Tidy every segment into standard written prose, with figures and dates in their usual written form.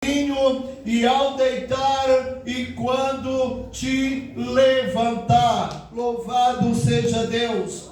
e ao deitar e quando te levantar. Louvado seja Deus.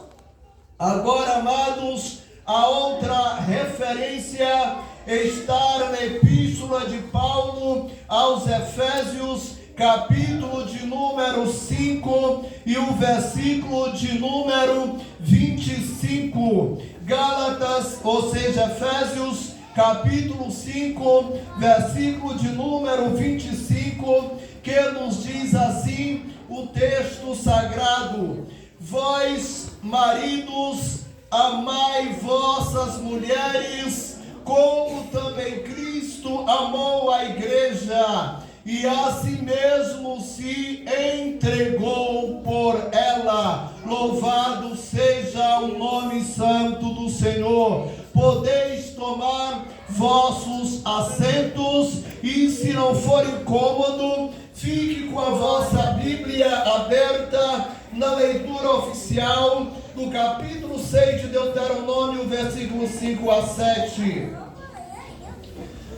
Agora, amados, a outra referência está na Epístola de Paulo aos Efésios, capítulo de número 5 e o versículo de número 25. Gálatas, ou seja, Efésios, capítulo 5, versículo de número 25, que nos diz assim o texto sagrado: vós, maridos, amai vossas mulheres, como também Cristo amou a igreja, e a si mesmo se entregou por ela. Louvado seja o nome santo do Senhor. Podeis tomar vossos assentos, e se não for incômodo, fique com a vossa Bíblia aberta na leitura oficial do capítulo 6 de Deuteronômio, versículo 5 a 7.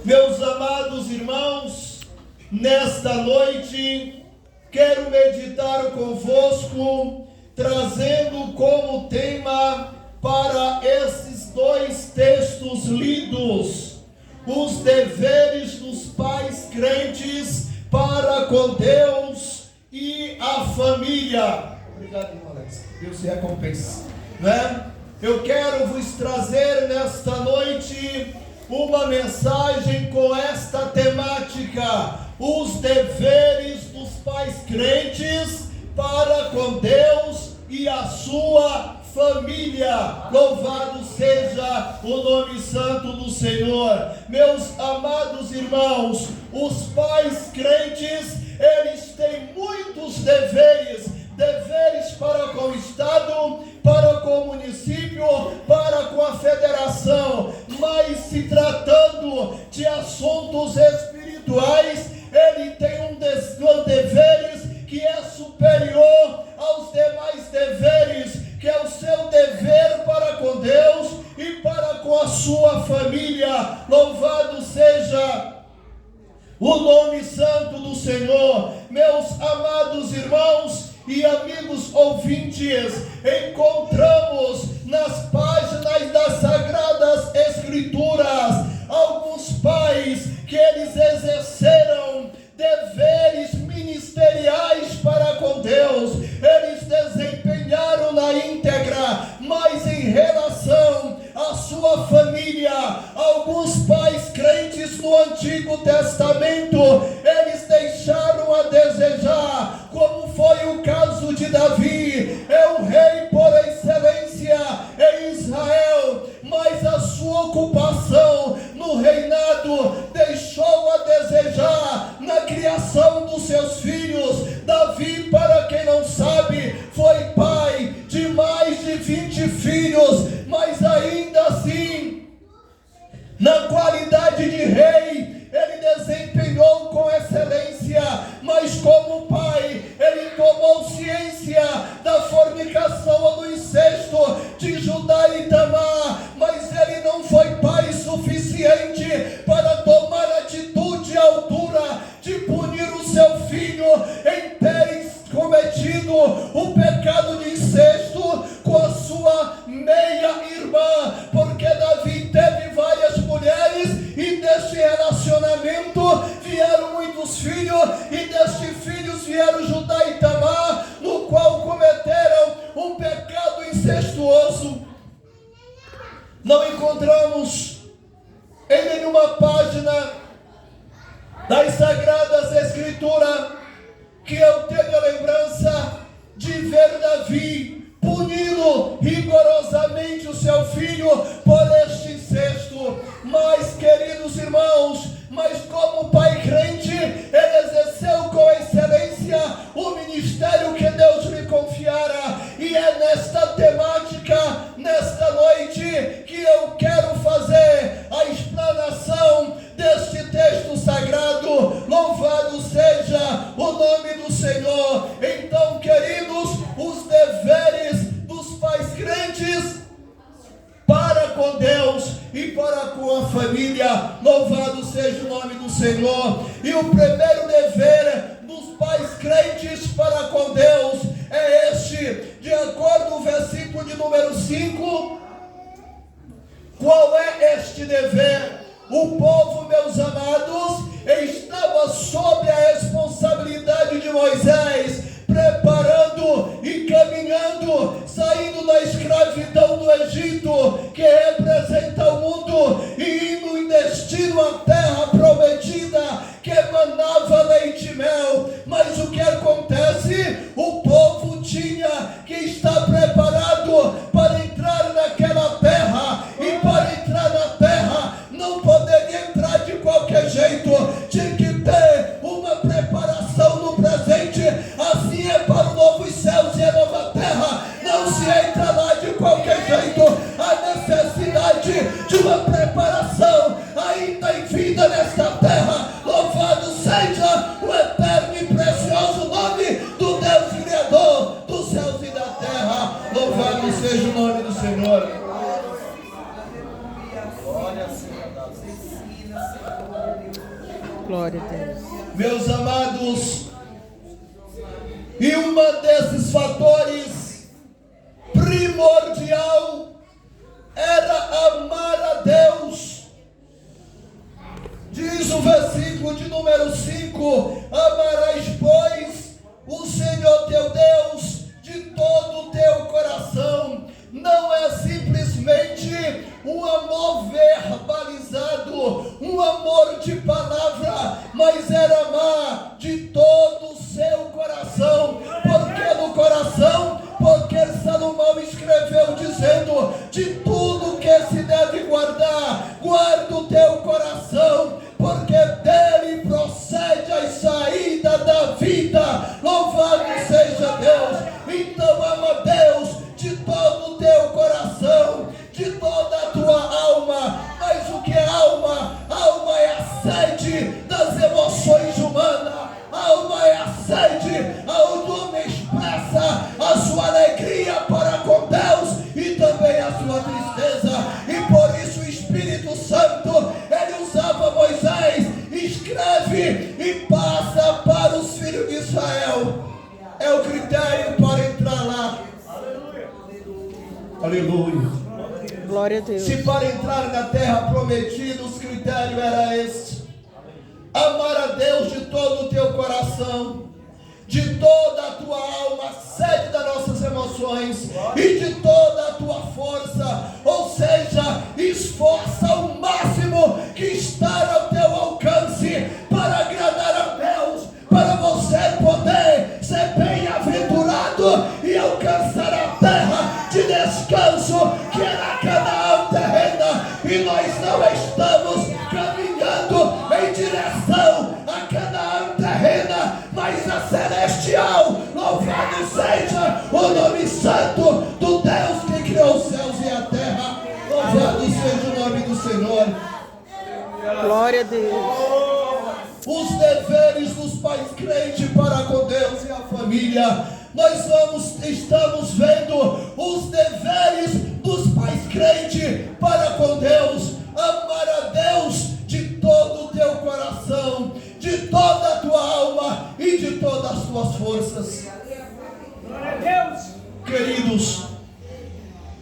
Meus amados irmãos, nesta noite quero meditar convosco, trazendo como tema para esses dois textos lidos os deveres dos pais crentes para com Deus e a família. Obrigado, irmão Alex. Deus se recompense, né? Eu quero vos trazer nesta noite uma mensagem com esta temática: os deveres dos pais crentes para com Deus e a sua família. Louvado seja o nome santo do Senhor. Meus amados irmãos, os pais crentes, eles têm muitos deveres para com o Estado, para com o município, para com a federação, mas se tratando de assuntos espirituais, ele tem um deveres que é superior aos demais deveres, que é o seu dever para com Deus e para com a sua família. Louvado seja o nome santo do Senhor. Meus amados irmãos e amigos ouvintes, encontramos nas páginas das Sagradas Escrituras alguns pais que eles exerceram deveres ministeriais para com Deus, eles desempenharam na íntegra, mas em relação à sua família, alguns pais crentes no Antigo Testamento, eles deixaram a desejar, como foi o caso de Davi. É o rei por excelência em Israel, mas a sua ocupação no reinado deixou a desejar na criação dos seus filhos. Davi, para quem não sabe, foi pai de mais de 20 filhos, mas ainda assim, na qualidade de rei, ele desempenhou com excelência, mas como pai, ele tomou ciência da fornicação, do incesto de Judá e Tamar, mas ele não foi pai suficiente para tomar atitude à altura de punir o seu filho em ter cometido o pecado de incesto com a sua meia-irmã, porque Davi teve várias mulheres e deste relacionamento vieram muitos filhos, e destes filhos vieram Judá e Tamar, no qual cometeram um pecado incestuoso. Não encontramos em nenhuma página das Sagradas Escrituras que eu tenha lembrança de ver Davi punindo rigorosamente o seu filho por este incesto. Mas, queridos irmãos, como pai crente, ele exerceu com excelência o ministério que Deus lhe confiara, e é nesta temática, nesta noite, que eu quero fazer a explanação deste texto sagrado. Louvado seja o nome do Senhor. Então, queridos, os deveres dos pais crentes para com Deus e para com a família. Louvado seja o nome do Senhor. Senhor. E o primeiro dever dos pais crentes para com Deus é este, de acordo com o versículo de número 5. Qual é este dever? O povo, meus amados, estava sob a responsabilidade de Moisés, preparando e caminhando, saindo da escravidão do Egito, que representa o mundo, e indo em destino à terra prometida, que emanava leite e mel. Mas o que acontece? O povo tinha que estar preparado para entrar naquela terra, e para entrar na terra não poderia entrar de qualquer jeito, tinha que ter uma preparação no presente. Assim é para os novos céus e a nova terra, não se entra lá de qualquer jeito. A necessidade de uma preparação ainda em vida nesta terra. Louvado seja o eterno e precioso nome do Deus Criador dos céus e da terra. Louvado seja o nome do Senhor. Glória a Deus. Meus amados, e um desses fatores primordial era amar a Deus. Diz o versículo de número 5: amarás, pois, o Senhor teu Deus de todo o teu coração. Não é simplesmente um amor verbalizado, um amor de palavra, mas era amar de todo o seu coração. Por que do coração? Porque Salomão escreveu dizendo: de tudo que se deve guardar, guarda o teu coração, porque dele procede a saída da vida. Louvado seja Deus. Então ama Deus de todo o teu coração, de toda a tua alma. Mas o que é alma? Alma é a sede das emoções humanas. Alma é a sede onde o homem expressa a sua alegria para com Deus e também a sua tristeza. E por isso o Espírito Santo, ele usava Moisés, escreve e passa para os filhos de Israel. É o critério para entrar lá. Aleluia. Glória a Deus. Se para entrar na terra prometida, os critérios eram esses: amar a Deus de todo o teu coração, de toda a tua alma, sede das nossas emoções, e de toda a tua força. Ou seja, esforça o máximo que está ao teu alcance para agradar a Deus, para você poder ser bem-aventurado e alcançar a terra de descanso, que era Canaã terrena. E nós não estamos caminhando em direção a Canaã terrena, mas a celestial. Louvado seja o nome santo do Deus que criou os céus e a terra. Louvado seja o nome do Senhor. Glória a Deus. Os deveres dos pais crentes para com Deus e a família. Nós estamos vendo os deveres dos pais crentes para com Deus. Amar a Deus de todo o teu coração, de toda a tua alma e de todas as tuas forças. Glória a Deus. Queridos,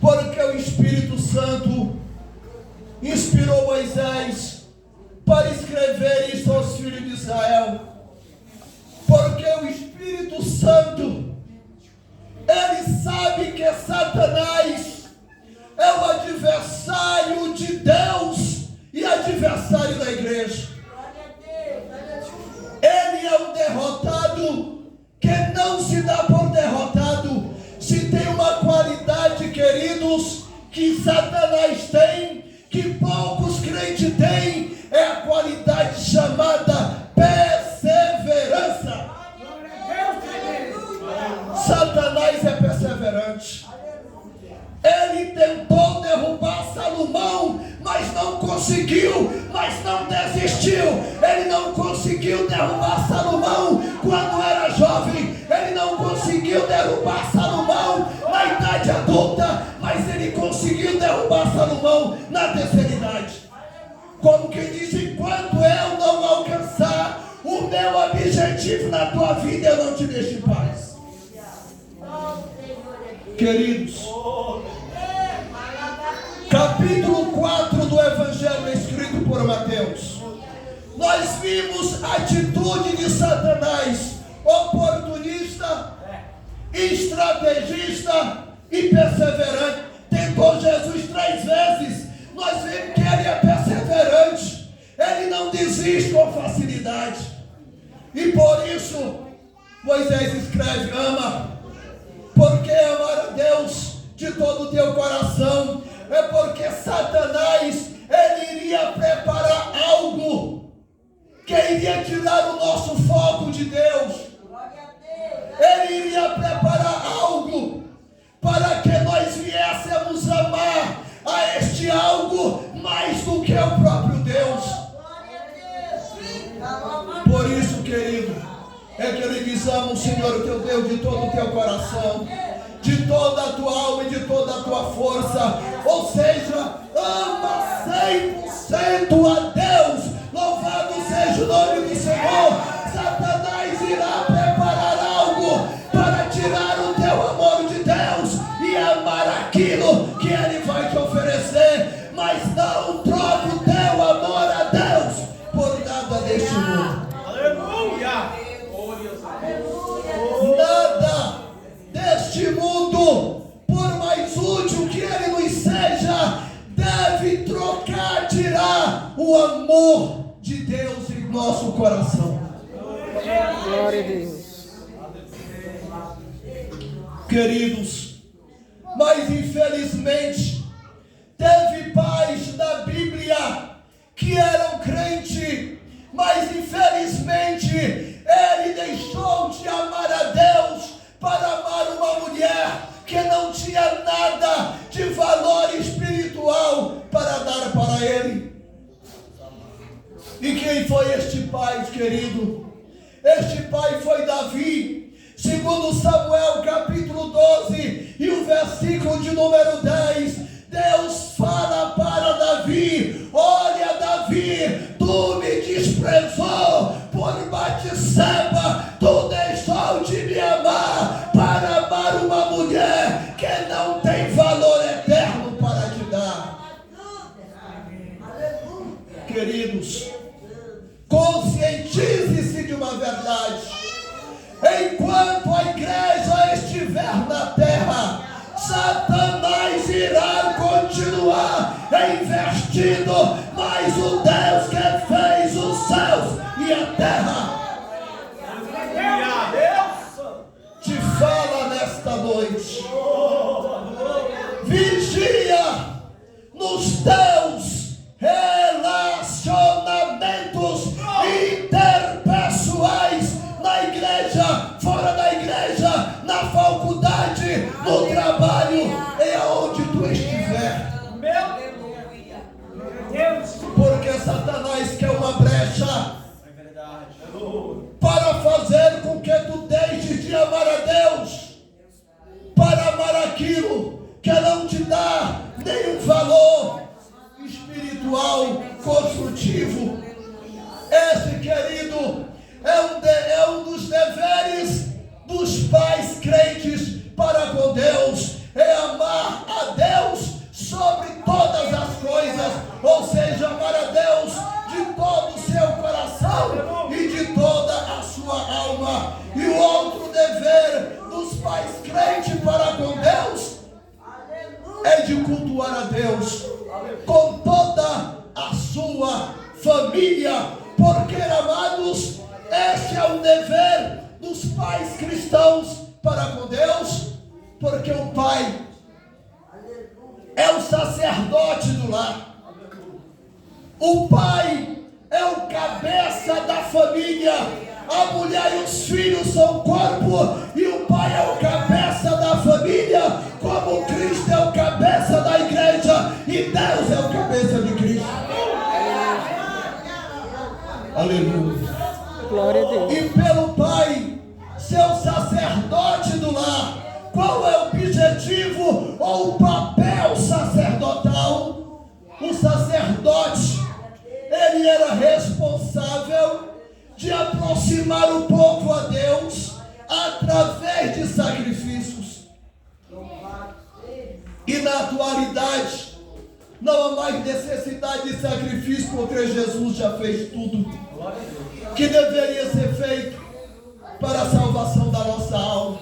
porque o Espírito Santo inspirou Moisés para escrever isso aos filhos de Israel. Porque o Espírito Santo, ele sabe que Satanás é o adversário de Deus e adversário da igreja. Ele é um derrotado que não se dá por derrotado. Se tem uma qualidade, queridos, que Satanás tem, que poucos crentes têm, é a qualidade chamada perseverança. Satanás é perseverante. Ele tentou derrubar Salomão, mas não conseguiu, mas não desistiu. Ele não conseguiu derrubar Salomão quando era jovem. Ele não conseguiu derrubar Salomão na idade adulta, mas ele conseguiu derrubar Salomão na terceira idade. Como que diz: enquanto eu não alcançar o meu objetivo na tua vida, eu não te deixo em paz. Queridos, capítulo 4 do Evangelho escrito por Mateus, nós vimos a atitude de Satanás, oportunista, estrategista e perseverante. Tentou Jesus 3 vezes. Nós vimos que ele é perseverante, ele não desiste com facilidade. E por isso Moisés escreve: ama, porque amar a Deus de todo o teu coração. É porque Satanás, ele iria preparar algo que iria tirar o nosso foco de Deus. Ele iria preparar algo para que nós viéssemos amar a este algo mais do que o próprio Deus. Por isso, querido, é que ele diz: ama o Senhor, o teu Deus, de todo o teu coração, de toda a tua alma e de toda a tua força. Ou seja, ama 100% a Deus. Louvado seja o nome do Senhor. Satanás irá preparar algo para tirar o teu amor de Deus e amar aquilo que ele vai te oferecer, mas não troque o teu amor a Deus por nada deste mundo. Aleluia! Nada deste mundo, por mais útil que ele nos seja, deve trocar, tirar o amor de Deus em nosso coração. Glória a Deus. Queridos, mas infelizmente teve pais da Bíblia que eram crentes, mas infelizmente ele deixou de amar a Deus para amar uma mulher que não tinha nada de valor espiritual para dar para ele. E quem foi este pai, querido? Este pai foi Davi. Segundo Samuel capítulo 12 e o versículo de número 10, Deus fala para Davi: olha, Davi, tu me desprezou por Batseba, tu deixou de me amar para amar uma mulher que não tem valor eterno para te dar. Queridos, conscientize-se de uma verdade: enquanto a igreja estiver na terra, Satanás irá continuar investindo, mas o Deus que fez os céus e a terra te fala nesta noite: vigia nos teus relacionamentos interpessoais, na igreja, fora da igreja, na faculdade, no trabalho e aonde tu estiver. Porque Satanás quer uma brecha para fazer com que tu deixes de amar a Deus, para amar aquilo que não te dá nenhum valor espiritual construtivo. Esse, querido, é um dos deveres dos pais crentes para com Deus, é amar a Deus sobre todas as coisas, ou seja, amar a Deus de todo o seu coração e de toda a sua alma. E o outro dever dos pais crentes para com Deus é de cultuar a Deus com toda a sua família, porque, amados, esse é o dever dos pais cristãos para com Deus, porque o pai é o sacerdote do lar. O pai é o cabeça da família. A mulher e os filhos são corpo, e o pai é o cabeça da família, como Cristo é o cabeça da igreja e Deus é o cabeça de Cristo. Aleluia. Glória a Deus. E pelo pai ser o sacerdote do lar, qual é o objetivo ou o papel sacerdotal? O sacerdote, ele era responsável de aproximar o povo a Deus através de sacrifícios. E na atualidade, não há mais necessidade de sacrifício, porque Jesus já fez tudo que deveria ser feito para a salvação da nossa alma.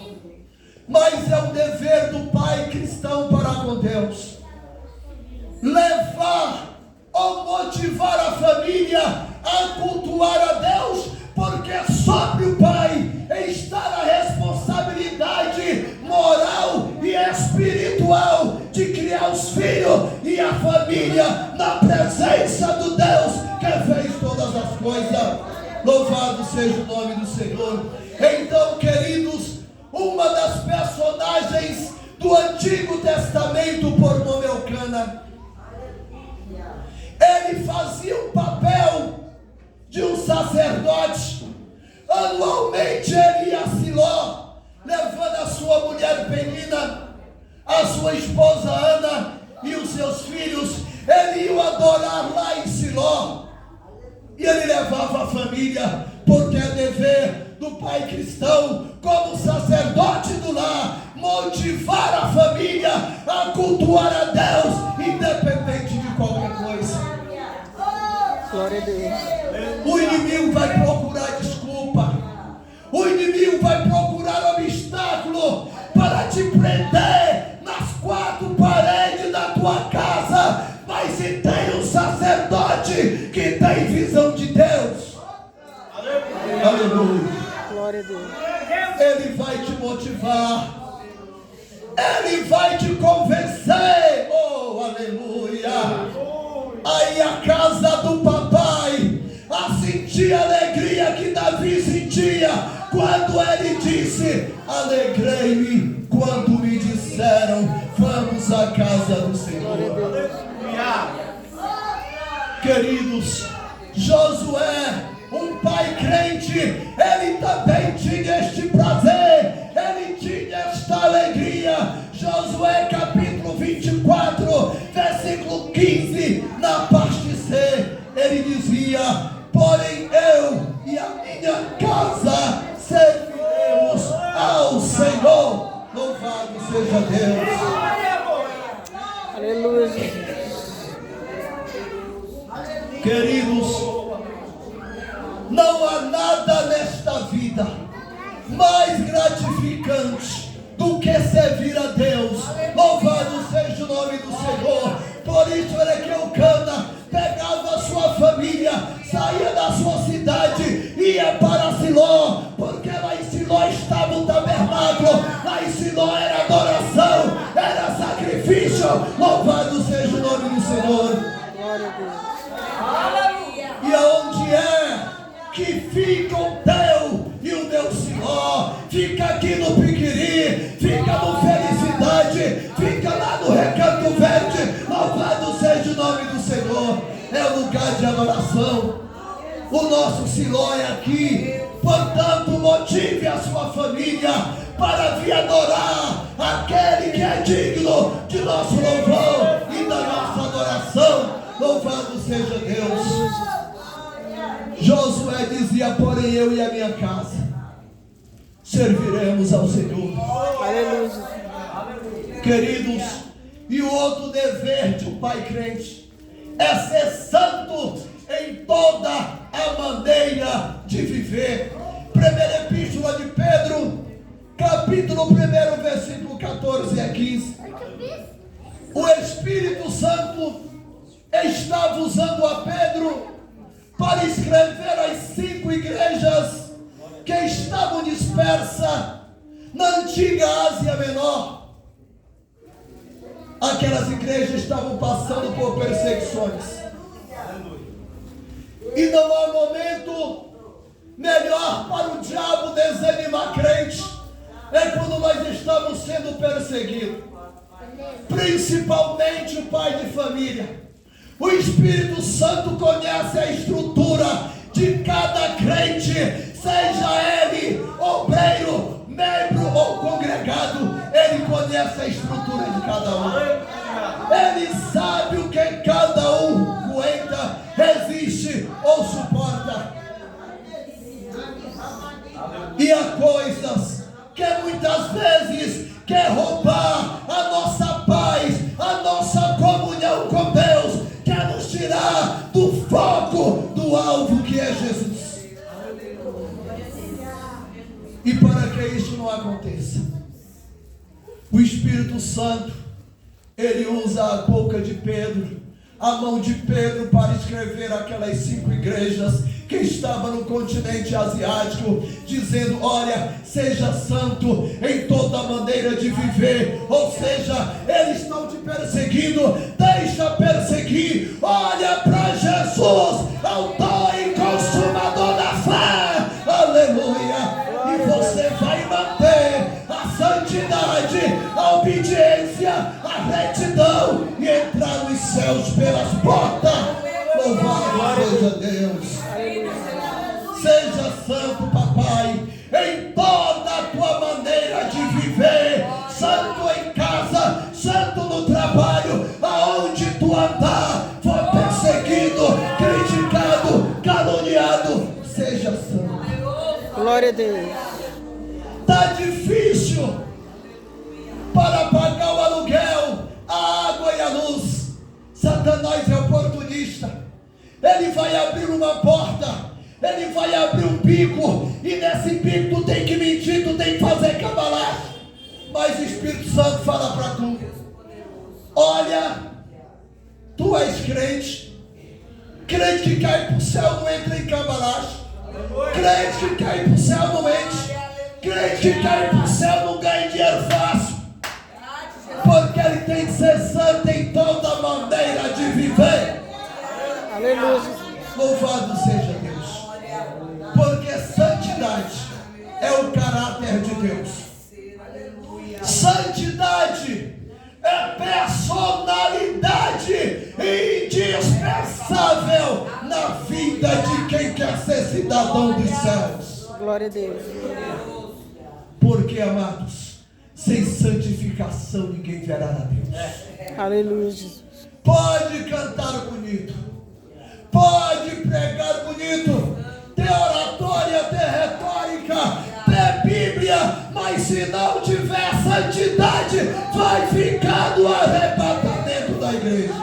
Mas é um dever do pai cristão para com Deus levar ou motivar a família a cultuar a Deus, porque sobre o pai está a responsabilidade moral e espiritual de criar os filhos e a família na presença do Deus que fez todas as coisas. Louvado seja o nome do Senhor. Então, queridos, uma das personagens do Antigo Testamento, por nome Elcana, ele fazia o papel de um sacerdote. Anualmente ele ia a Siló, levando a sua mulher Penina, a sua esposa Ana e os seus filhos. Ele ia adorar lá em Siló, e ele levava a família, porque é dever do pai cristão, como sacerdote do lar, motivar a família a cultuar a Deus, independente de qualquer coisa. Glória a Deus. O inimigo vai procurar desculpa, o inimigo vai procurar obstáculo para te prender nas quatro paredes da tua casa. Mas se tem um sacerdote que tem visão de Deus, aleluia, Glória a Deus. ele vai te motivar, ele vai te convencer. Oh, aleluia. Aí a casa do papai a sentir a alegria que Davi sentia quando ele disse: alegrei-me quando me disseram, vamos à casa do Senhor. Queridos, Josué, um pai crente, ele também tinha este prazer, ele tinha esta alegria. Josué capítulo 24, versículo 15, na parte C, ele dizia: porém eu e a minha casa serviremos ao Senhor. Louvado seja Deus. Aleluia, Jesus. Queridos, não há nada nesta vida mais gratificante do que servir a Deus. Louvado seja o nome do Senhor. Por isso era que Elcana pegava a sua família, saía da sua cidade, ia para Siló, porque lá em Siló estava o tabernáculo, lá em Siló era adoração, era sacrifício. Louvado seja o nome do Senhor. Glória a Deus. E aonde é que fica o teu e o meu Siló? Fica aqui no Piquiri, fica no Felicidade, fica lá no Recanto Verde. Louvado seja o nome do Senhor. É o lugar de adoração. O nosso Siló é aqui. Portanto, motive a sua família para vir adorar aquele que é digno de nosso louvor e da nossa adoração. Louvado seja Deus. Josué dizia: porém eu e a minha casa serviremos ao Senhor. Aleluia. Queridos, e o outro dever de um pai crente é ser santo em toda a maneira de viver. Primeira epístola de Pedro, capítulo 1, versículo 14 a 15. O Espírito Santo estava usando a Pedro para escrever as 5 igrejas que estavam dispersas na antiga Ásia Menor. Aquelas igrejas estavam passando por perseguições. E não há momento melhor para o diabo desanimar crente, é quando nós estamos sendo perseguidos. Principalmente o pai de família. O Espírito Santo conhece a estrutura de cada crente, seja ele obreiro, membro ou congregado. Ele conhece a estrutura de cada um. Ele sabe o que cada um aguenta, resiste ou suporta. E há coisas que muitas vezes quer roubar a nossa paz, a nossa comunhão com Deus, quer nos tirar do foco, do alvo que é Jesus. E para que isso não aconteça, o Espírito Santo, ele usa a boca de Pedro, a mão de Pedro, para escrever aquelas 5 igrejas que estavam no continente asiático, dizendo: olha, seja santo em toda maneira de viver. Ou seja, eles estão te perseguindo, deixa perseguir, olha para Jesus, autor e consumador da fé, aleluia, e você vai manter a santidade, a obediência, a retidão e entrar nos céus pelas portas. Louvado seja Deus. Seja santo, papai, em toda a tua maneira de viver, santo em casa, santo no trabalho, aonde tu andar, for perseguido, criticado, caluniado, seja santo. Glória a Deus. Está difícil para pagar o aluguel, a água e a luz. Satanás é oportunista. Ele vai abrir uma porta, ele vai abrir um bico, e nesse bico tu tem que mentir, tu tem que fazer cabalagem. Mas o Espírito Santo fala para tu: olha, tu és crente, crente que cai para o céu não entra em cabalagem, crente que cai para o céu não entra, crente que cai para o céu não ganha dinheiro fácil, porque ele tem que ser santo em toda maneira de viver. Aleluia. Louvado seja Deus, porque santidade é o caráter de Deus. Santidade é personalidade indispensável na vida de quem quer ser cidadão dos céus. Glória a Deus. Porque, amados, sem santificação ninguém verá a Deus. Aleluia, Jesus. Pode cantar bonito, pode pregar bonito, ter oratória, ter retórica, ter Bíblia, mas se não tiver santidade, vai ficar no arrebatamento da igreja.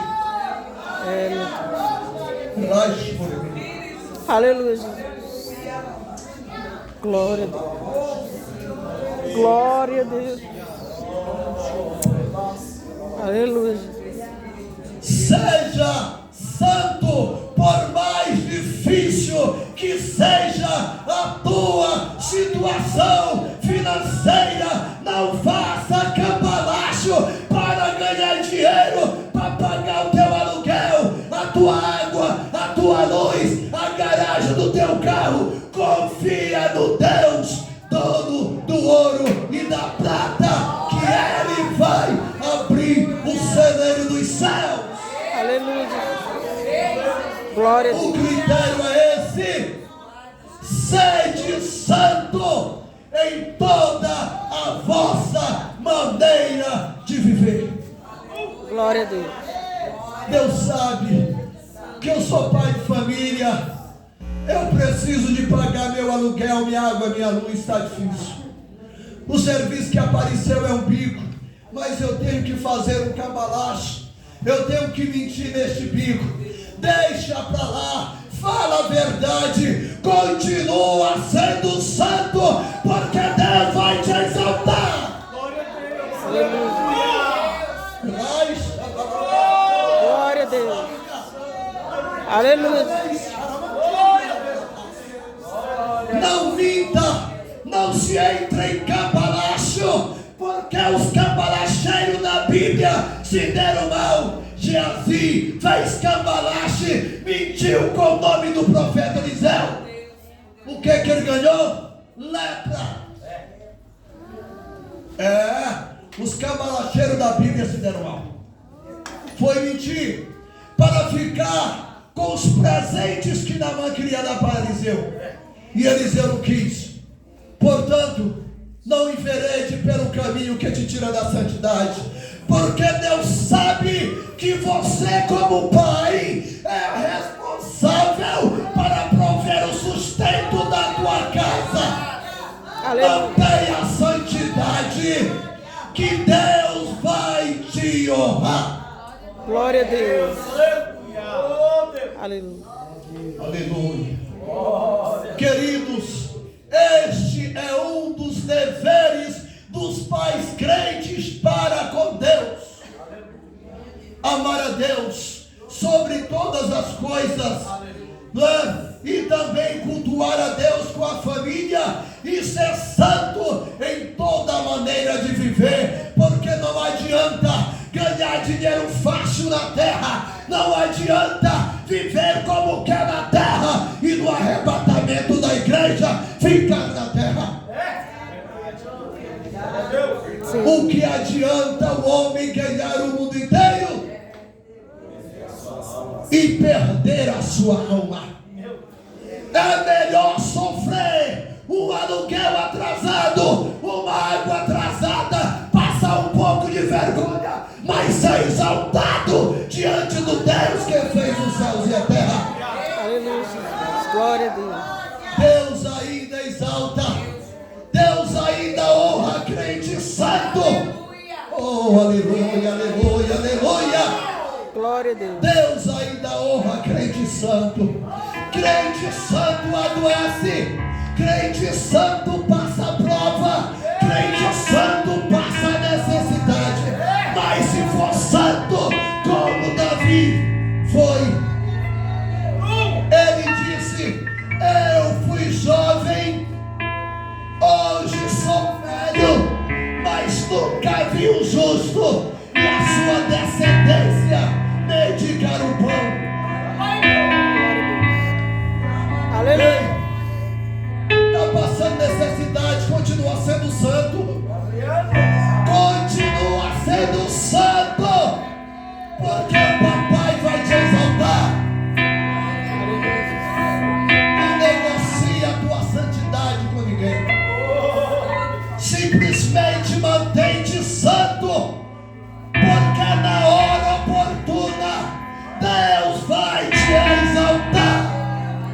Aleluia, Jesus. Glória a Deus. Glória a Deus. Aleluia. Seja santo, por mais difícil que seja a tua situação financeira. Não faça cambalacho para ganhar dinheiro, para pagar o teu aluguel, a tua água, a tua luz, a garagem do teu carro. Confia no Deus, dono do ouro e da prata, que Ele vai abrir o celeiro dos céus. Aleluia. Glória a O Deus. critério é esse: sede santo em toda a vossa maneira de viver. Glória a Deus. Deus sabe que eu sou pai de família, eu preciso de pagar meu aluguel, minha água, minha luz, está difícil. O serviço que apareceu é um bico, mas eu tenho que fazer um cambalache, eu tenho que mentir neste bico. Deixa pra lá, fala a verdade, continua sendo santo, porque Deus vai te exaltar. Glória a Deus. Aleluia. Não minta, não se entre em cambalacho, porque os cambalacheiros na Bíblia se deram mal. Geazi fez cambalache, mentiu com o nome do profeta Eliseu. O que ele ganhou? Lepra. Os cambalacheiros da Bíblia se deram mal. Foi mentir para ficar com os presentes que Naamã queria dar para Eliseu, e Eliseu não quis. Portanto, não enverede pelo caminho que te tira da santidade, porque Deus sabe que você, como pai, é responsável para prover o sustento da tua casa. Aleluia. Mantenha a santidade, que Deus vai te honrar. Glória a Deus. Aleluia. Aleluia. Queridos, este é um dos deveres dos pais crentes para com Deus. Amar a Deus sobre todas as coisas, né? E também cultuar a Deus com a família e ser santo em toda maneira de viver, porque não adianta ganhar dinheiro fácil na terra, não adianta viver como quer na terra e no arrebatamento da igreja ficar na terra. O que adianta o homem ganhar o mundo inteiro e perder a sua alma? É melhor sofrer um aluguel atrasado, uma água atrasada, passar um pouco de vergonha, mas ser exaltado diante do Deus que fez os céus e a terra. Aleluia. Glória a Deus. Deus ainda exalta, Deus ainda honra crente santo. Oh, aleluia, aleluia, aleluia. Glória a Deus. Deus ainda honra crente santo. Crente santo adoece, crente santo passa prova, crente santo passa necessidade. Mas se for santo, como Davi foi, ele disse: eu fui jovem, hoje sou velho, mas nunca vi o justo e a sua descendência mendigar o pão. Aleluia. Está passando necessidade, continua sendo santo. Continua sendo santo, porque o papai vai te exaltar. Não negocia a tua santidade com ninguém. Simplesmente mantém-te santo, porque na hora oportuna Deus vai te exaltar.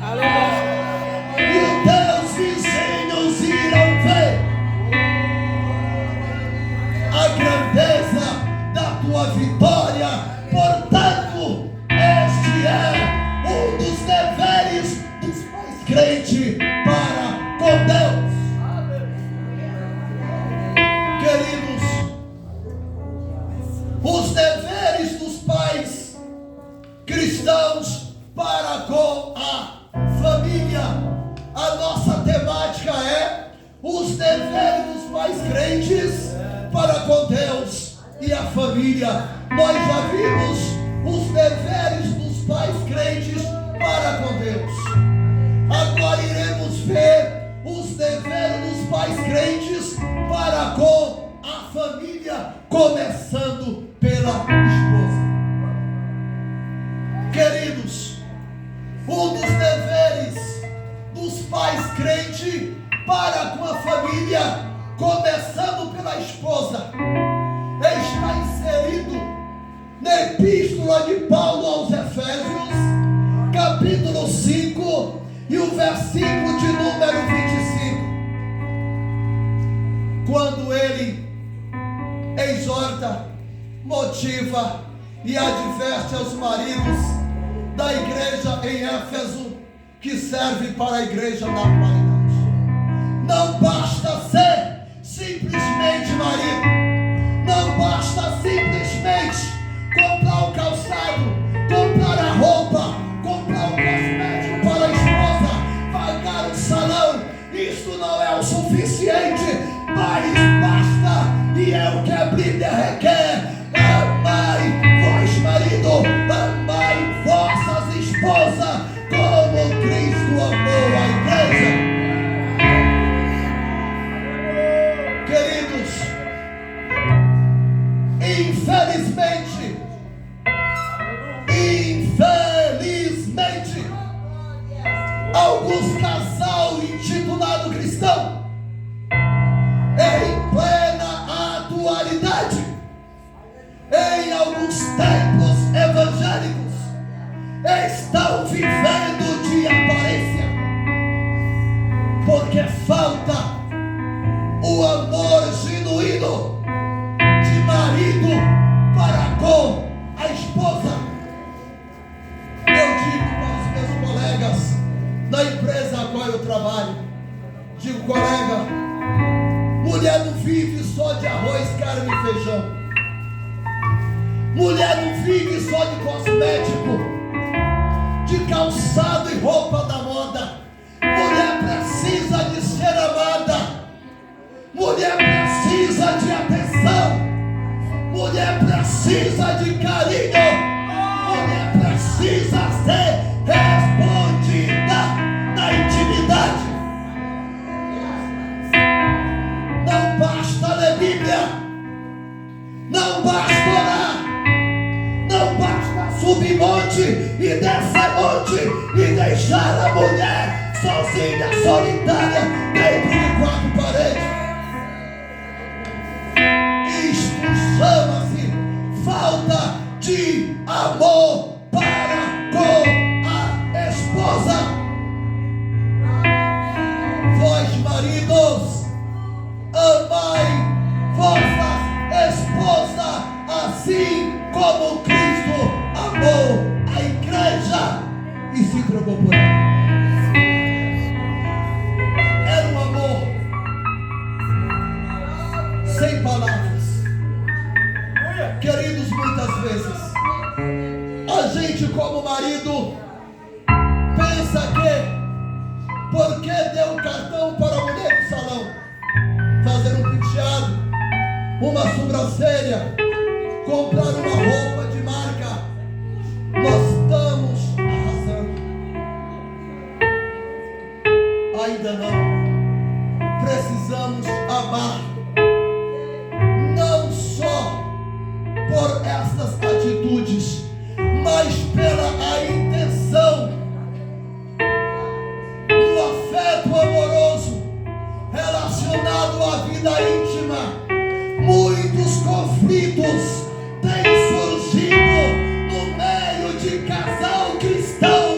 Aleluia. E os teus vizinhos irão ver a grandeza da tua vitória. Portanto, este é um dos deveres dos pais crentes para com Deus. Queridos, os deveres dos pais cristãos para com a família. A nossa temática é os deveres dos pais crentes para com Deus e a família. Nós já vimos os deveres dos pais crentes para com Deus. Agora iremos ver os deveres dos pais crentes para com a família, começando pela esposa. Queridos, um dos deveres dos pais crentes para com a família, começando pela esposa, está inserido na epístola de Paulo aos Efésios, capítulo 5 e o versículo de número 25, quando ele exorta, motiva e adverte aos maridos da igreja em Éfeso, que serve para a igreja na atualidade. Não basta ser simplesmente marido, não basta simplesmente comprar o calçado, comprar a roupa, comprar o cosmético para a esposa, pagar um salão. Isto não é o suficiente, mas basta, e é o que a Bíblia requer: amai vós marido, amai vossas esposas, como Cristo amou a igreja. Queridos, infelizmente, alguns casal intitulado cristão, em plena atualidade, em alguns templos evangélicos, estão vivendo de aparência, porque falta trabalho. Digo, colega, mulher não vive só de arroz, carne e feijão. Mulher não vive só de cosmético, de calçado e roupa da moda. Mulher precisa de ser amada. Mulher precisa de atenção. Mulher precisa de carinho. Mulher precisa ser respondida na intimidade. Não basta ler Bíblia. Não basta orar. Não basta subir monte e descer monte e deixar a mulher sozinha, solitária, dentro de quatro paredes. Isto chama-se falta de amor para com a esposa. Vós, maridos, amai vossa esposa, assim como Cristo amou a igreja e se entregou por ela. Era um amor sem palavras. Queridos, muitas vezes a gente, como marido, pensa que porque deu cartão para a mulher do salão fazer um penteado, uma sobrancelha, comprar uma roupa de marca, nós estamos arrasando. Ainda não. Precisamos amar, não só por essas atitudes, mas pela a intenção do afeto amoroso relacionado à vida íntima. Muitos conflitos têm surgido no meio de casal cristão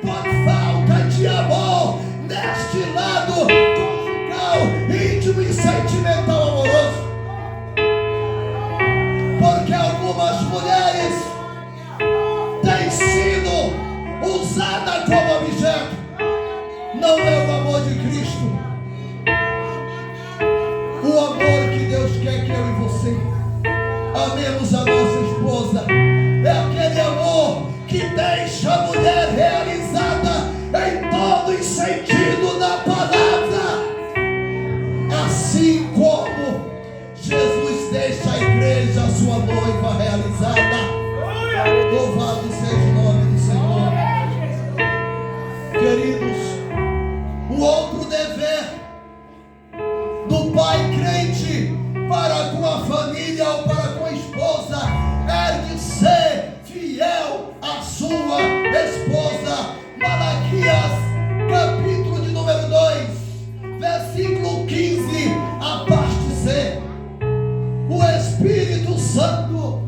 por falta de amor neste lado conjugal, íntimo e sentimental amoroso. Porque algumas mulheres têm sido usadas como objeto. Não é o amor de Cristo. O amor que Deus quer que eu e você amemos a nossa esposa é aquele amor que deixa a mulher realizada em todo o sentido da palavra, assim como Jesus deixa a igreja, a sua noiva, realizada. Louvado seja o nome do Senhor. Queridos, o outro dever do pai crente para com a família ou para com a esposa é de ser fiel à sua esposa. Malaquias, capítulo de número 2, versículo 15, a parte C. O Espírito Santo,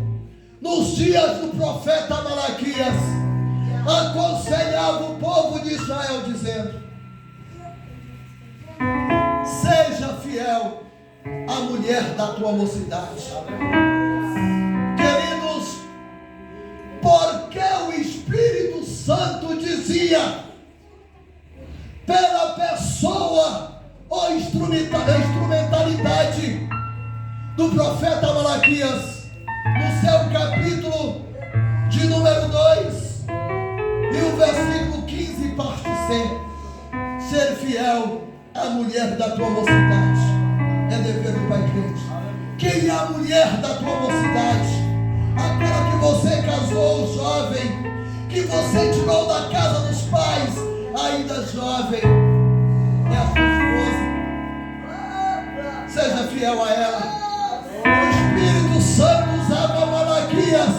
nos dias do profeta Malaquias, aconselhava o povo de Israel dizendo: seja fiel à mulher da tua mocidade. Queridos, porque o Espírito Santo dizia pela pessoa ou instrumentalidade do profeta Malaquias, no seu capítulo de número 2 e o versículo 15, parte C: ser fiel à mulher da tua mocidade. É dever do pai crente. Quem é a mulher da tua mocidade? Aquela que você casou jovem, que você tirou da casa dos pais, ainda jovem, é a sua esposa. Seja fiel a ela. O Espírito Santo usava Malaquias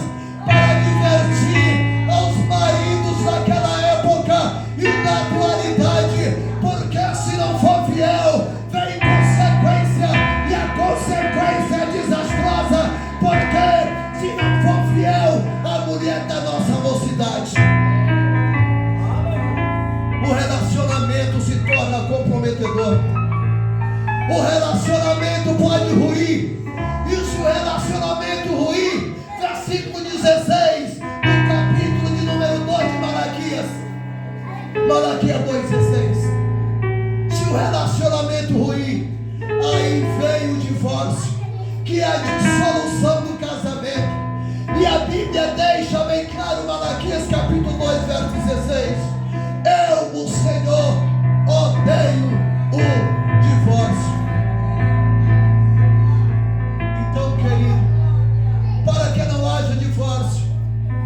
para advertir aos maridos daquela época e da atualidade, porque se não for fiel, vem consequência, e a consequência é desastrosa, porque se não for fiel à mulher da nossa mocidade, o relacionamento se torna comprometedor. O relacionamento pode ruir. E se o relacionamento ruir, versículo 16 do capítulo de número 2 de Malaquias, Malaquias 2,16: que é a dissolução do casamento. E a Bíblia deixa bem claro, Malaquias capítulo 2, verso 16: eu, o Senhor, odeio o divórcio. Então, querido, para que não haja divórcio,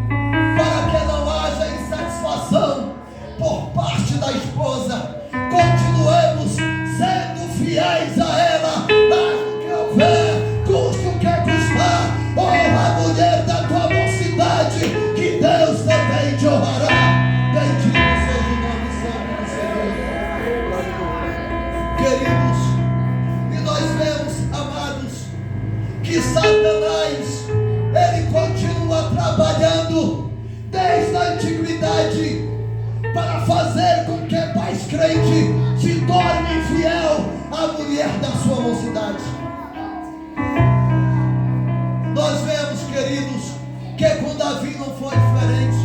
para que não haja insatisfação por parte da esposa, continuemos sendo fiéis a ela, haja o que houver, custe o que custar. Honra a mulher da tua mocidade, que Deus também te honrará. Bendito seja o nome santo do Senhor. Queridos, e nós vemos, amados, que Satanás, ele continua trabalhando desde a antiguidade para fazer com que pais crentes se tornem fiel à mulher da sua mocidade. Nós vemos, queridos, que com Davi não foi diferente.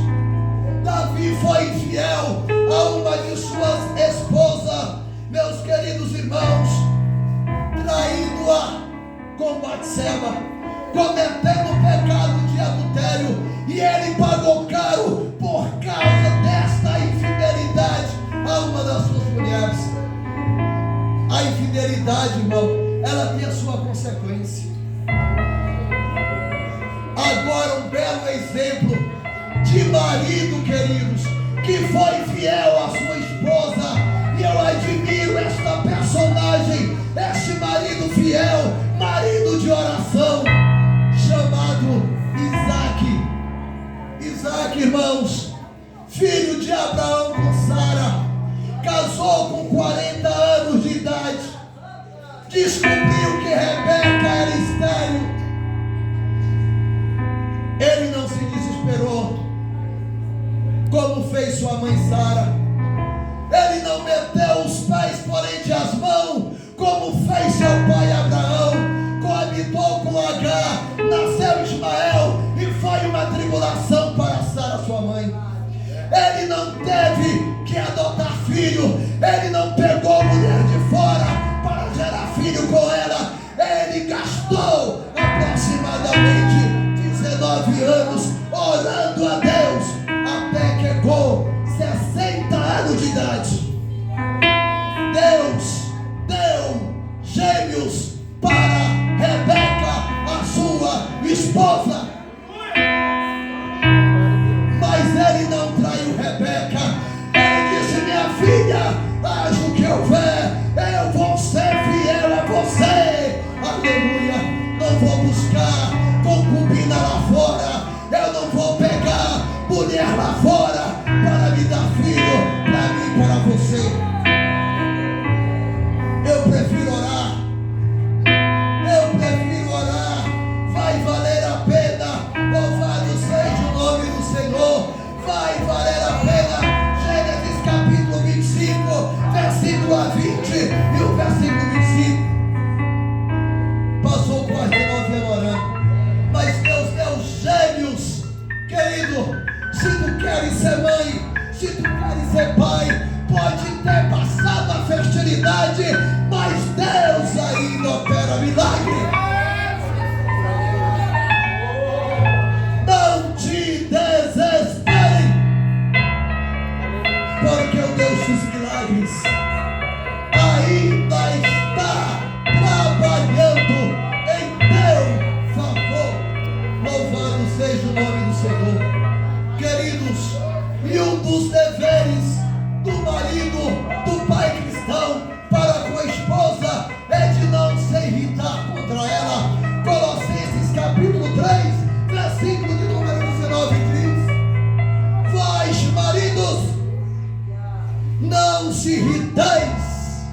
Davi foi infiel a uma de suas esposas, meus queridos irmãos, traindo-a com Batseba, cometendo o pecado de adultério, e ele pagou caro por causa desta infidelidade a uma das suas mulheres. A infidelidade, irmão, ela tem a sua consequência. Agora um belo exemplo de marido, queridos, que foi fiel à sua esposa. E eu admiro esta personagem, este marido fiel, marido de oração, chamado Isaac. Isaac, irmãos, filho de Abraão com Sara, casou com 40 anos de idade, descobriu que Rebeca era estéril. Ele não se desesperou, como fez sua mãe Sara. Ele não meteu os pés por entre as mãos, como fez seu pai Abraão. Coabitou com Agar, nasceu Ismael, e foi uma tribulação para Sara, sua mãe. Ele não teve que adotar filho, ele não pegou mulher de fora para gerar filho com ela. Ele gastou aproximadamente 19 anos orando a Deus, até que com 60 anos de idade, Deus deu gêmeos para Rebeca, a sua esposa. Mas ele não traiu Rebeca. Ele disse: minha filha, haja o que houver, eu vou ser fiel a você. Aleluia. Não vou buscar concubina lá fora, eu não vou pegar mulher lá fora para me dar filho para mim e para você. Eu prefiro orar, vai valer a pena. Louvado seja o nome do Senhor, vai valer a pena. Gênesis capítulo 25, versículo a 20 e o versículo 25. Passou quase 9 anos orando, mas Deus deu gêmeos. Querido, se tu queres ser mãe, se tu queres ser pai, pode ter passado a fertilidade, mas Deus ainda opera milagre. Não te desespere, porque o Deus dos milagres ainda está trabalhando em teu favor. Louvado seja o nome do Senhor. Queridos, e um dos deveres do marido, do pai cristão para com a esposa, é de não se irritar contra ela. Colossenses capítulo 3, versículo de número 19 diz: vós, maridos, não se irriteis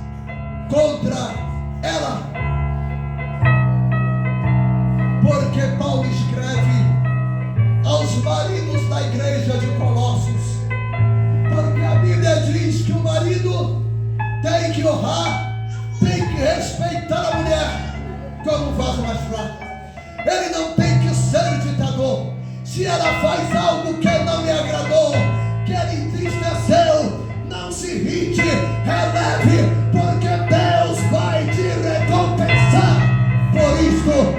contra ela. Porque Paulo escreve aos maridos da igreja de Colossos, porque a Bíblia diz que o marido tem que honrar, tem que respeitar a mulher como vaso mais fraco. Ele não tem que ser ditador. Se ela faz algo que não lhe agradou, que ele entristeceu, não se irrite, releve, porque Deus vai te recompensar. Por isso,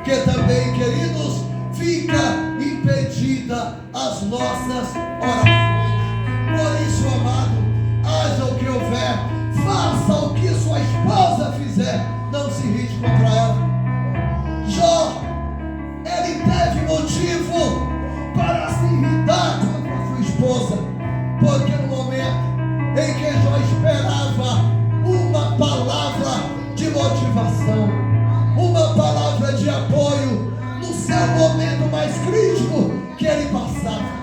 que também, queridos, fica impedida as nossas orações. Por isso, amado, haja o que houver, faça o que sua esposa fizer, não se irrite contra ela. Jó, ele teve motivo para se irritar contra sua esposa, porque no momento em que Jó esperava uma palavra de motivação, uma palavra de apoio no seu momento mais crítico que ele passava,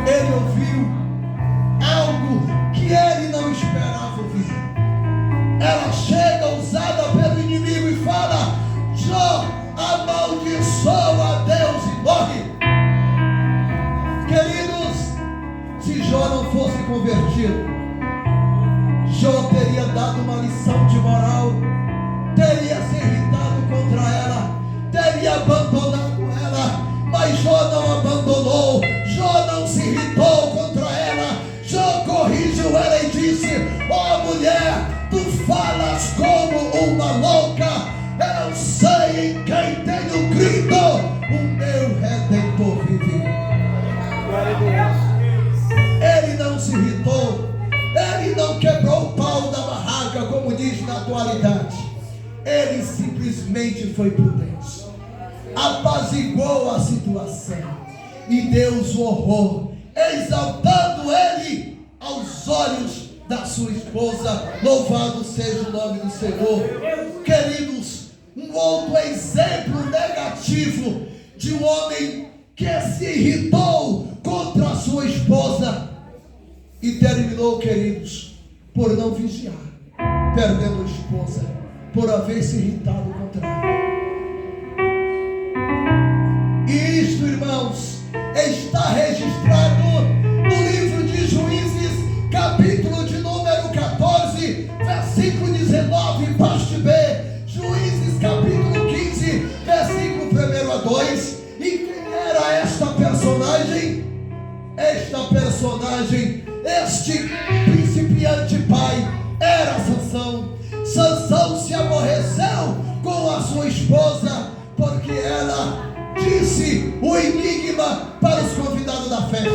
ele ouviu algo que ele não esperava ouvir. Ela chega usada pelo inimigo e fala: Jó, amaldiçoa a Deus e morre. Queridos, se Jó não fosse convertido, Jó teria dado uma lição de moral, teria se irritado contra ela, teria abandonado ela, mas Jó não abandonou, Jó não se irritou contra ela. Jó corrigiu ela e disse: ó mulher, tu falas como uma louca, eu sei em quem tenho crido, o meu Redentor vive. Glória a Deus. Ele não se irritou, ele não quebrou o pau da barraca, como diz na atualidade. Ele simplesmente foi prudente, apaziguou a situação e Deus o honrou, exaltando ele aos olhos da sua esposa. Louvado seja o nome do Senhor. Queridos, um outro exemplo negativo de um homem que se irritou contra a sua esposa e terminou, queridos, por não vigiar, perdendo a esposa por haver se irritado contra ela. E isto, irmãos, está registrado no livro de Juízes, capítulo de número 14, versículo 19, parte B. Juízes, capítulo 15, versículo 1 a 2. E quem era esta personagem? Esta personagem, este principiante pai, era Sansão. Sansão se aborreceu com a sua esposa, porque ela disse o enigma para os convidados da festa.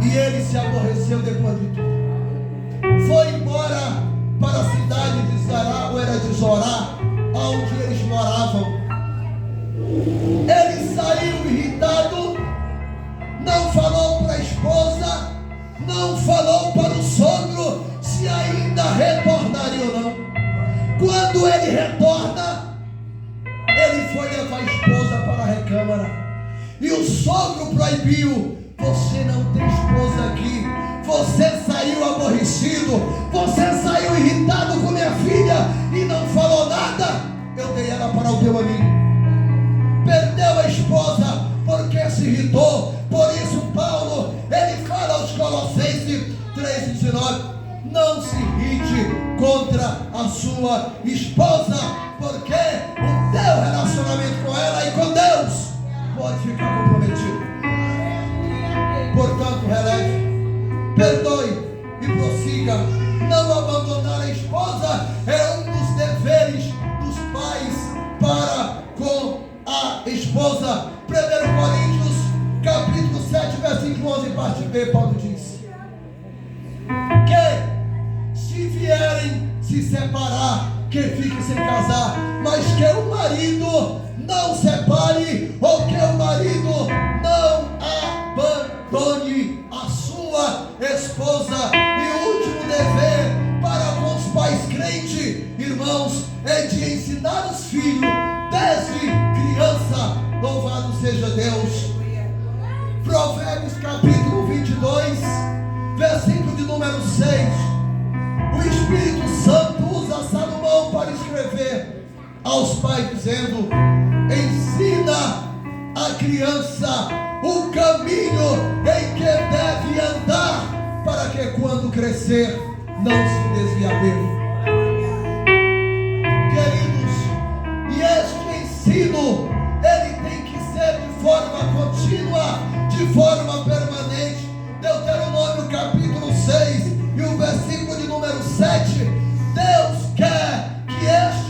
E ele se aborreceu depois de tudo. Foi embora para a cidade de Zará, ou era de Zorá, onde eles moravam. Ele saiu irritado, não falou para a esposa, não falou para o sogro se ainda retornaria ou não. Quando ele retorna, ele foi levar a esposa para a recâmara, e o sogro proibiu: você não tem esposa aqui, você saiu aborrecido, você saiu irritado com minha filha e não falou nada. Eu dei ela para o teu amigo. Perdeu a esposa porque se irritou. Por isso Paulo, ele fala aos Colossenses 3,19: não se irrite contra a sua esposa, porque o teu relacionamento com ela e com Deus pode ficar comprometido. Portanto, releve, perdoe e prossiga. Não abandonar a esposa é um dos deveres dos pais para com a esposa. 1 Coríntios, capítulo 7, versículo 11, parte B, Paulo diz que se vierem se separar, que fique sem casar, mas que o marido não separe, ou que o marido não abandone a sua esposa. E o último dever para com os pais crentes, irmãos, é de ensinar os filhos desde criança. Louvado seja Deus. Provérbios capítulo 22, versículo de número 6. O Espírito Santo usa Salomão para escrever aos pais, dizendo: ensina a criança o caminho em que deve andar, para que quando crescer não se desvie dele. Queridos, e este ensino, ele tem que ser de forma contínua, de forma permanente. Deuteronômio capítulo 6 e o versículo de número 7. Deus quer que este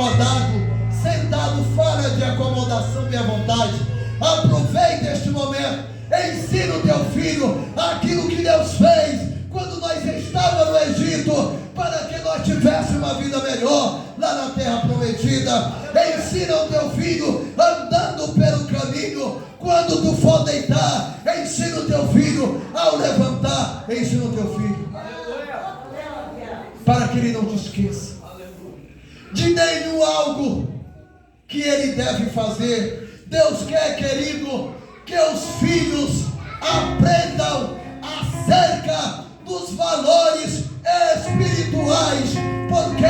acomodado, sentado fora de acomodação e à vontade, aproveite este momento, ensina o teu filho aquilo que Deus fez quando nós estávamos no Egito, para que nós tivéssemos uma vida melhor lá na terra prometida. Ensina o teu filho andando pelo caminho, quando tu for deitar, ensina o teu filho ao levantar, ensina o teu filho, para que ele não te esqueça de nenhum algo que ele deve fazer. Deus quer, querido, que os filhos aprendam acerca dos valores espirituais, porque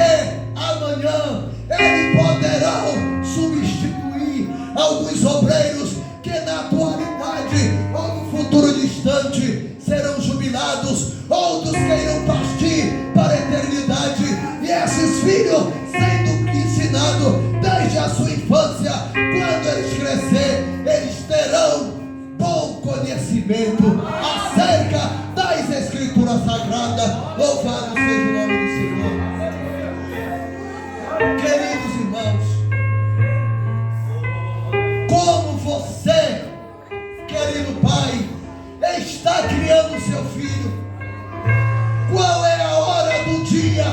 amanhã eles poderão substituir alguns obreiros que na atualidade ou no futuro distante serão jubilados, outros que irão partir para a eternidade, e esses filhos sendo ensinados desde a sua infância, quando eles crescerem, eles terão bom conhecimento acerca das Escrituras Sagradas. Louvado seja o nome do Senhor. Queridos irmãos, como você, querido pai, está criando seu filho? Qual é a hora do dia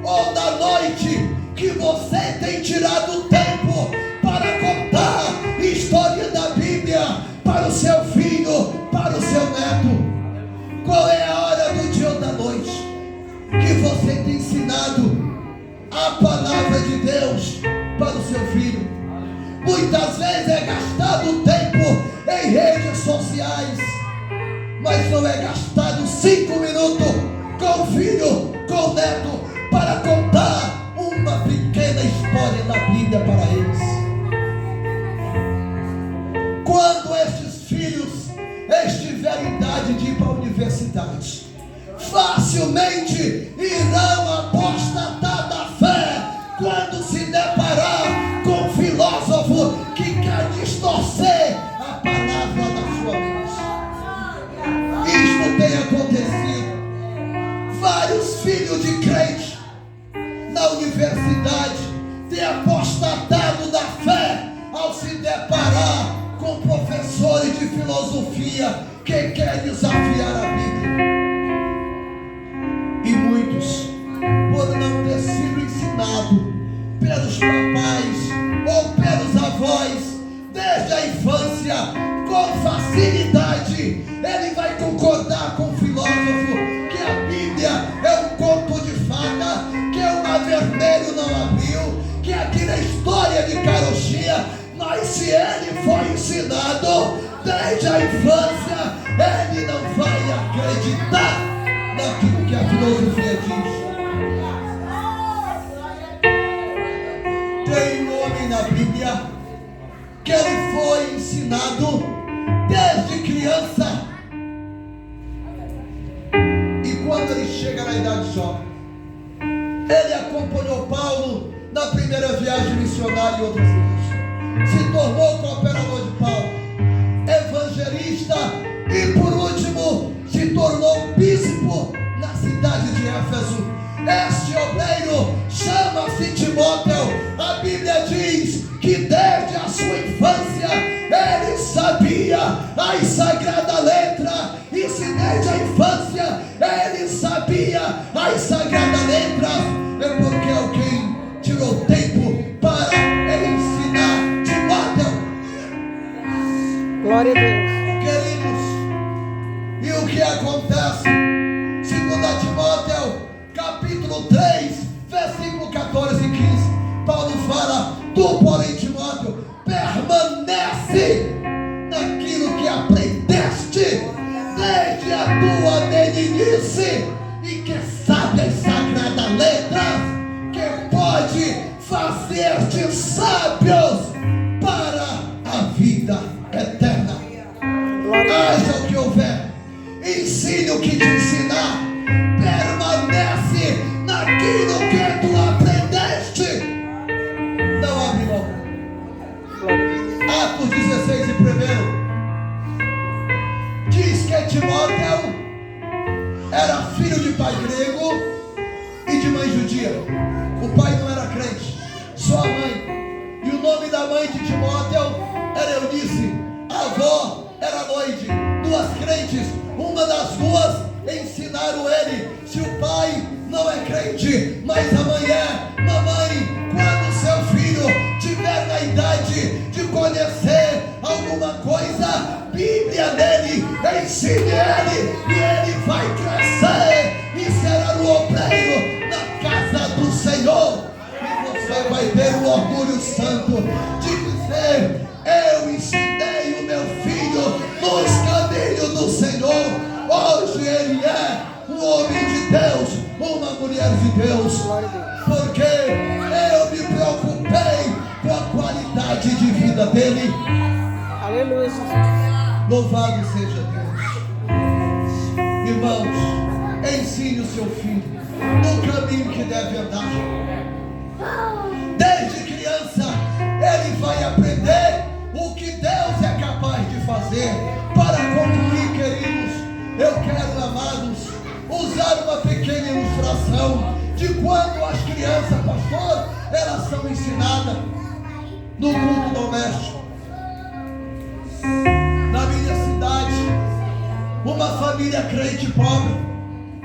ou da noite que você tem tirado tempo para contar história da Bíblia para o seu filho, para o seu neto? Qual é a hora do dia ou da noite que você tem ensinado a palavra de Deus para o seu filho? Muitas vezes é gastado tempo em redes sociais, mas não é gastado 5 minutos com o filho, com o neto, para contar uma pequena história da Bíblia para eles. Quando estes filhos estiverem em idade de ir para a universidade, facilmente irão apostatar da fé quando se deparar com um filósofo que quer distorcer a palavra da sua mente. Isto tem acontecido. Vários filhos de crente na universidade têm apostatado da fé ao se deparar com professores de filosofia que querem desafiar a Bíblia. E muitos, por não ter sido ensinados pelos papais ou pelos avós desde a infância, com facilidade, ele vai concordar com o filósofo que a Bíblia é um conto de fada, que o mar vermelho não abriu, que aquilo é história de carochinha. Mas se ele foi ensinado desde a infância, ele não vai acreditar naquilo que a filosofia diz. Tem um homem na Bíblia que ele foi ensinado desde criança, e quando ele chega na idade jovem, ele acompanhou Paulo na primeira viagem missionária e outras vezes, se tornou cooperador de Paulo, evangelista e por último se tornou bispo na cidade de Éfeso. Este obreiro chama-se Timóteo. A Bíblia diz que desde a sua infância ele sabia as sagradas letras, e se desde a infância ele sabia as sagradas letras, é porque alguém tirou tempo para ensinar Timóteo. Glória a Deus. Queridos, e o que acontece? 2 Timóteo capítulo 3, versículo 14 e 15, Paulo fala: tu, porém, Timóteo, permanece naquilo que aprendeste desde a tua meninice, e que sabe as sagradas letras, que pode fazer-te sábios para a vida eterna. Haja o que houver, ensine o que te ensinar, permanece naquilo que tu aprendeste, não abre mão. Atos 16 e 1 diz que Timóteo era filho de pai grego e de mãe judia. O pai não era crente, só noite, duas crentes, uma das duas ensinaram ele. Se o pai não é crente, mas a mãe é, mamãe, quando seu filho tiver na idade de conhecer alguma coisa, Bíblia nele, ensine ele, e ele vai crescer e será um obreiro na casa do Senhor. E você vai ter o orgulho santo de dizer: eu ensinei o meu filho nos caminhos do Senhor. Hoje ele é um homem de Deus, uma mulher de Deus, porque eu me preocupei com a qualidade de vida dele. Aleluia. Louvado seja Deus. Irmãos, ensine o seu filho no caminho que deve andar. Desde criança ele vai aprender o que Deus é capaz de fazer. Para concluir, queridos, eu quero, amados, usar uma pequena ilustração de quando as crianças, pastor, elas são ensinadas no culto doméstico. Na minha cidade, uma família crente pobre,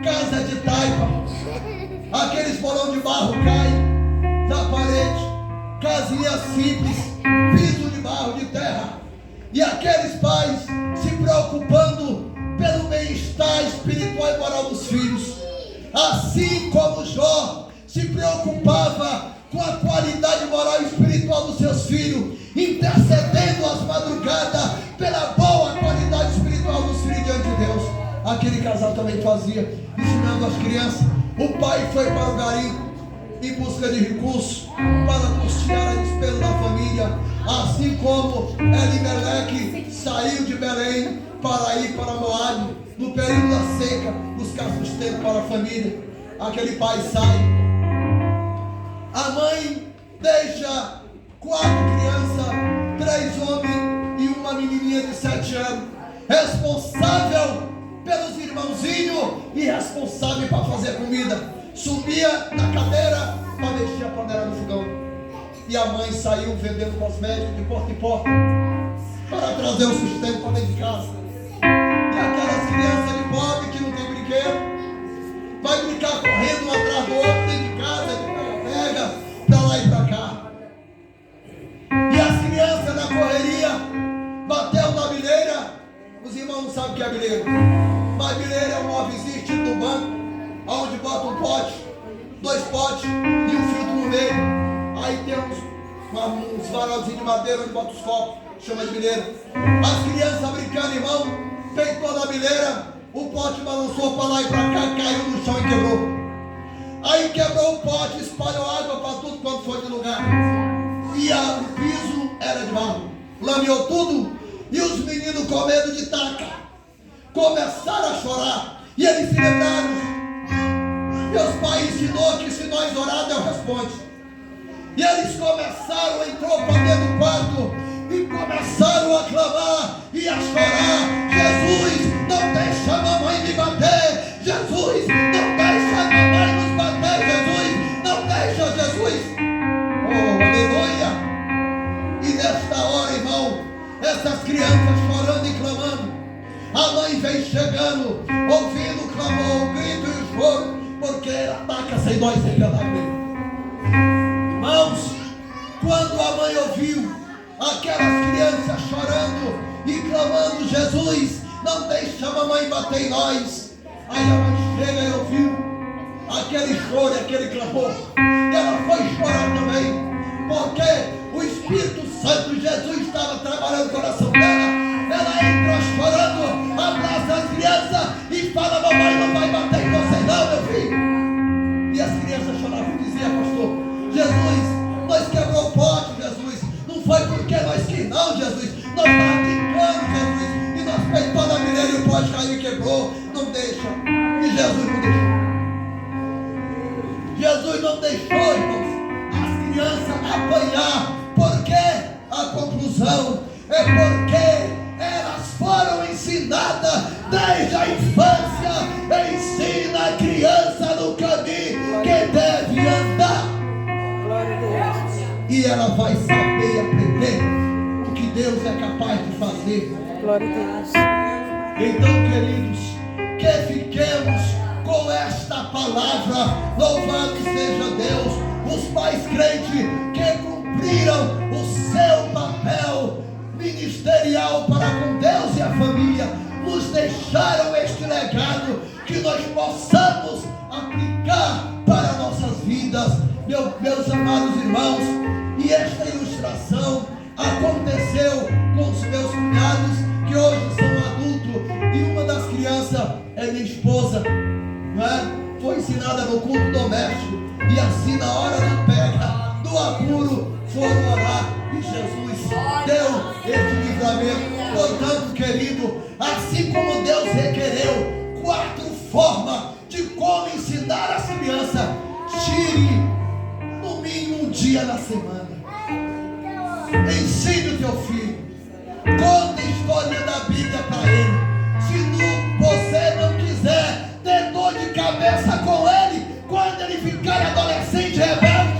casa de taipa, aqueles porão de barro caem da parede, casinha simples, piso de barro, de terra, e aqueles pais se preocupando pelo bem-estar espiritual e moral dos filhos, assim como Jó se preocupava com a qualidade moral e espiritual dos seus filhos, intercedendo às madrugadas pela boa qualidade espiritual dos filhos diante de Deus. Aquele casal também fazia, ensinando as crianças. O pai foi para o garimpo em busca de recursos para custear a despesa da família, assim como Elimeleque saiu de Belém para ir para Moabe no período da seca, buscar sustento para a família. Aquele pai sai, a mãe deixa 4 crianças, 3 homens e uma menininha de 7 anos, responsável pelos irmãozinhos e responsável para fazer comida. Subia na cadeira para mexer a panela no fogão. E a mãe saiu vendendo cosméticos de porta em porta para trazer o sustento para dentro de casa. E aquelas crianças de pobre que não tem brinquedo, vai brincar correndo um atrás do outro dentro de casa, de pega, para lá e para cá. E as crianças na correria, bateu na bileira. Os irmãos não sabem o que é bileira. Mas bileira é um móvelzinho tipo do banco, onde bota um pote, 2 potes e um filtro no meio. Aí tem uns varalzinhos de madeira onde bota os copos, chama de bileira. As crianças brincando, irmão, peitou na bileira, o pote balançou para lá e para cá, caiu no chão e quebrou. Aí quebrou o pote, espalhou água para tudo quanto foi de lugar. E o piso era de barro, lameou tudo. E os meninos, com medo de taca, começaram a chorar. E eles se lembraram: meus pais ensinou que se nós orar, Deus responde. E eles começaram, entrou para dentro do quarto e começaram a clamar e a chorar: Jesus, não deixa a mamãe me bater. Jesus, não deixa a mamãe nos bater. Jesus, não deixa, Jesus. Oh, aleluia. E nesta hora, irmão, essas crianças chorando e clamando, a mãe vem chegando, ouvindo o clamor, o grito e o choro, porque ataca sem dó e sem piedade mesmo. Irmãos, quando a mãe ouviu aquelas crianças chorando e clamando: Jesus, não deixa a mamãe bater em nós. Aí a mãe chega e ouviu aquele choro e aquele clamor. Ela foi chorar também, porque o Espírito Santo, Jesus, estava trabalhando no coração dela. Ela entra chorando, abraça as crianças e fala: mamãe não vai bater em você não, meu filho. E as crianças choravam e diziam: pastor, Jesus, nós quebrou o pote, Jesus. Não foi porque nós quis não, Jesus. Nós estávamos brincando, Jesus. E nós peitamos na mineira e o pote caiu e quebrou. Não deixa. E Jesus não deixou. Jesus não deixou, irmãos, as crianças apanhar. Por quê? A conclusão é porque elas foram ensinadas desde a infância. Ensina a criança no caminho que deve andar. E ela vai saber aprender o que Deus é capaz de fazer. Glória a Deus. Então, queridos, que fiquemos com esta palavra. Louvado seja Deus. Os pais crentes que cumpriram o seu papel ministerial para com Deus e a família, nos deixaram este legado que nós possamos aplicar para nossas vidas, meus amados irmãos. E esta ilustração aconteceu com os meus cunhados, que hoje são adultos, e uma das crianças é minha esposa, não é? Foi ensinada no culto doméstico, e assim na hora do pega, do apuro, foram orar, e Jesus deu este livramento. Portanto, querido, assim como Deus requereu 4 formas de como ensinar as crianças, tire no mínimo um dia na semana. Ensine o teu filho, conta a história da Bíblia para ele. Se você não quiser ter dor de cabeça com ele, quando ele ficar adolescente rebelde,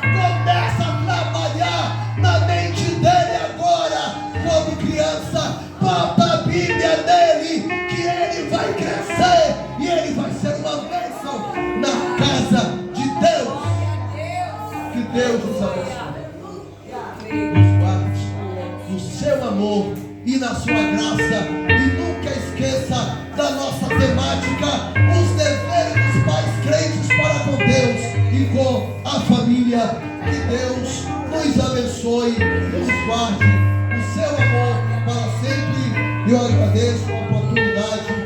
começa a trabalhar na mente dele agora, como criança. Bota a Bíblia dele, que ele vai crescer e ele vai ser uma bênção na casa de Deus. Que Deus nos abençoe, nos guarde no seu amor e na sua graça. E nunca esqueça da nossa temática: os deveres dos pais crentes para com Deus e com a família. Que Deus nos abençoe, nos guarde, o seu amor para sempre. E eu agradeço a oportunidade